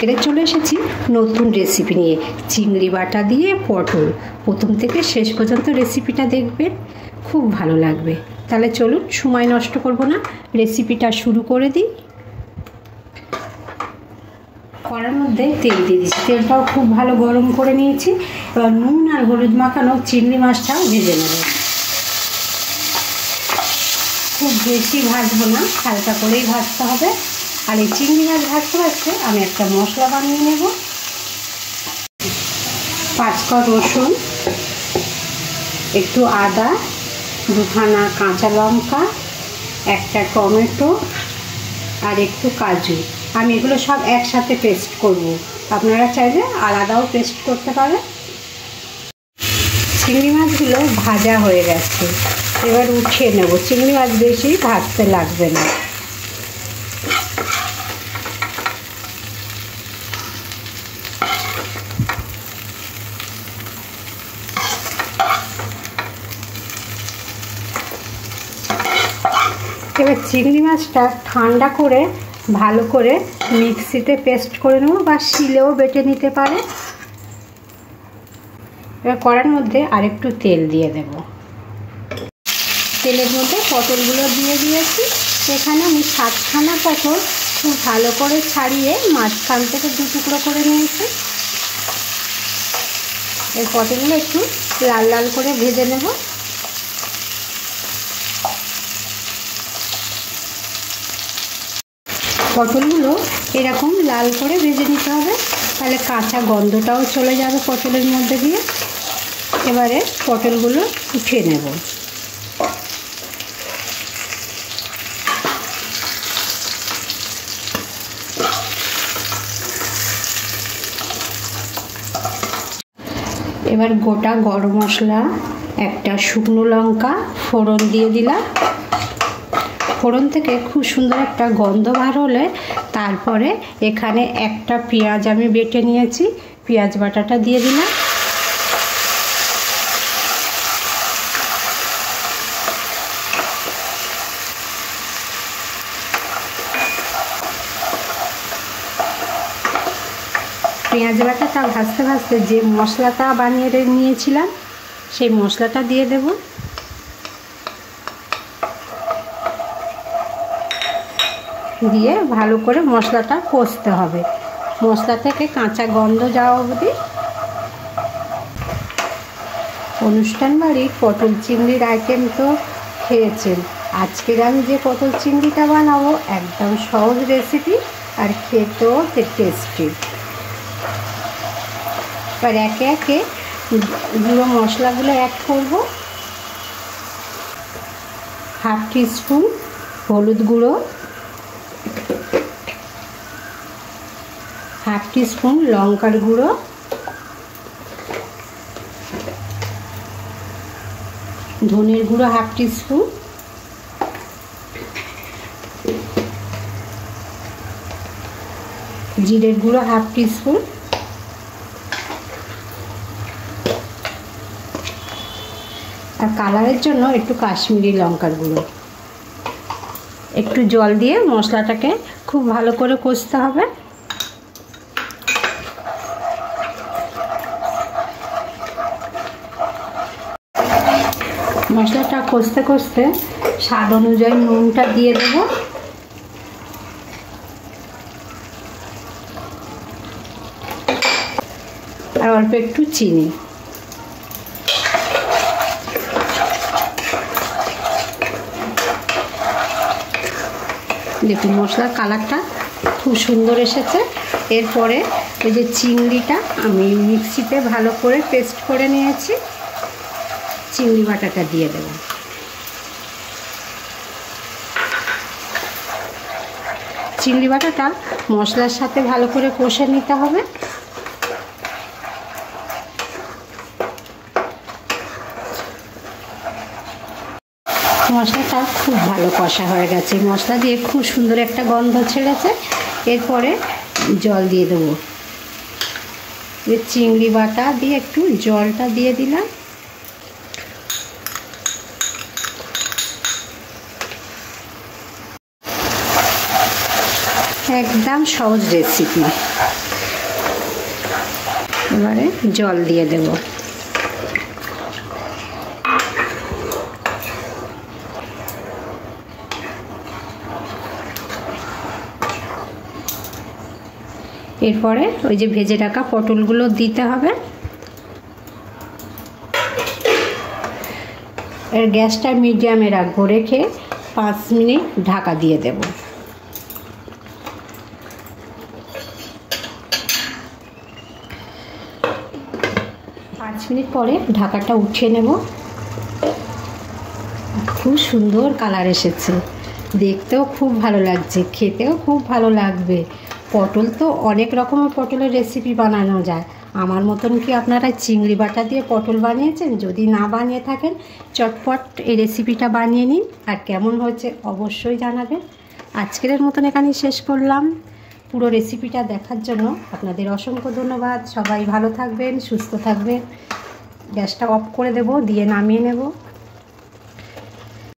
এবার চলে এসেছি নতুন রেসিপি নিয়ে, চিংড়ি বাটা দিয়ে পটল। প্রথম থেকে শেষ পর্যন্ত রেসিপিটা দেখবেন, খুব ভালো লাগবে। তাহলে চলুন, সময় নষ্ট করব না, রেসিপিটা শুরু করে দিই। কড়ার মধ্যে তেল দিয়ে দিচ্ছি, তেলটাও খুব ভালো গরম করে নিয়েছি। এবার নুন আর হলুদ মাখানো চিংড়ি মাছটাও ভেজে নেব। খুব বেশি ভাজবো না, হালকা করেই ভাজতে হবে। আর এই চিংড়ি মাছ ভাজতে ভাজতে আমি একটা মশলা বানিয়ে নেব। 5 কোয়া রসুন, একটু আদা, 2খানা কাঁচা লঙ্কা, একটা টমেটো আর একটু কাজু। আমি এগুলো সব একসাথে পেস্ট করব, আপনারা চাইলে আলাদাও পেস্ট করতে পারেন। চিংড়ি মাছগুলো ভাজা হয়ে গেছে, এবার উঠিয়ে নেব। চিংড়ি মাছ বেশি ভাজতে লাগবে না। এবার চিংড়ি মাছটা ঠান্ডা করে ভালো করে মিক্সিতে পেস্ট করে নেব, বা শিলেও বেটে নিতে পারে। এবার কড়ার মধ্যে আরেকটু তেল দিয়ে দেব। তেলের মধ্যে পটলগুলো দিয়ে দিয়েছি। এখানে আমি 7খানা পটল খুব ভালো করে ছাড়িয়ে মাঝখান থেকে 2 টুকরো করে নিয়েছি। এই পটলগুলো একটু লাল লাল করে ভেজে নেব। পটলগুলো এরকম লাল করে ভেজে নিতে হবে, তাহলে কাঁচা গন্ধটাও চলে যাবে পটলের মধ্যে দিয়ে। এবারে পটলগুলো উঠিয়ে নেব। এবার গোটা গরম মশলা, একটা শুকনো লঙ্কা ফোড়ন দিয়ে দিলাম। ফোড়ন থেকে খুব সুন্দর একটা গন্ধ বার হলে তারপরে এখানে একটা পেঁয়াজ আমি বেটে নিয়েছি, পেঁয়াজ বাটাটা দিয়ে দিলাম। পেঁয়াজ বাটাটা ভাজতে ভাজতে যে মশলাটা বানিয়ে নিয়েছিলাম সেই মশলাটা দিয়ে দেব। দিয়ে ভালো করে মশলাটা কষতে হবে, মশলা থেকে কাঁচা গন্ধ যাওয়া অবধি। অনুষ্ঠান বাড়ির পটল চিংড়ির আইটেম তো খেয়েছেন। আজকের আমি যে পটল চিংড়িটা বানাবো একদম সহজ রেসিপি, আর খেতেও টেস্টি। এবার একে একে গুঁড়ো মশলাগুলো অ্যাড করব। 1/2 টিস্পুন হলুদ গুঁড়ো, 1/2 টিস্পুন লঙ্কার গুঁড়ো, ধনের গুঁড়ো 1/2 টিস্পুন, জিরের গুঁড়ো 1/2 টিস্পুন, আর কালারের জন্য একটু কাশ্মীরি লঙ্কার গুঁড়ো। একটু জল দিয়ে মশলাটাকে খুব ভালো করে কষতে হবে। মশলাটা কষতে কষতে স্বাদ অনুযায়ী নুনটা দিয়ে দেব। আর অল্প একটু চিনি। দেখুন মশলার কালারটা খুব সুন্দর এসেছে। এরপরে ওই যে চিংড়িটা আমি মিক্সিতে ভালো করে পেস্ট করে নিয়েছি, চিংড়ি বাটাটা দিয়ে দেব। চিংড়ি বাটাটা মশলার সাথে ভালো করে কষে নিতে হবে। মশলাটা খুব ভালো কষা হয়ে গেছে, মশলা দিয়ে খুব সুন্দর একটা গন্ধ ছেড়েছে। এরপরে জল দিয়ে দেবো। চিংড়ি বাটা দিয়ে একটু জলটা দিয়ে দিলাম। একদম সহজ রেসিপি। এবারে জল দিয়ে দেব। এরপরে ওই যে ভেজে রাখা পটলগুলো দিতে হবে। এর গ্যাসটা মিডিয়ামে রাখবো, রেখে 5 মিনিট ঢাকা দিয়ে দেব। 5 মিনিট পরে ঢাকাটা উঠিয়ে নেব। খুব সুন্দর কালার এসেছে, দেখতেও খুব ভালো লাগছে, খেতেও খুব ভালো লাগবে। পটল তো অনেক রকমের পটলের রেসিপি বানানো যায়। আমার মতন কি আপনারা চিংড়ি বাটা দিয়ে পটল বানিয়েছেন? যদি না বানিয়ে থাকেন চটপট এই রেসিপিটা বানিয়ে নিন, আর কেমন হয়েছে অবশ্যই জানাবেন। আজকের মতন এখানেই শেষ করলাম। পুরো রেসিপিটা দেখার জন্য আপনাদের অসংখ্য ধন্যবাদ। সবাই ভালো থাকবেন, সুস্থ থাকবেন। গ্যাসটা অফ করে দেব, দিয়ে নামিয়ে নেব।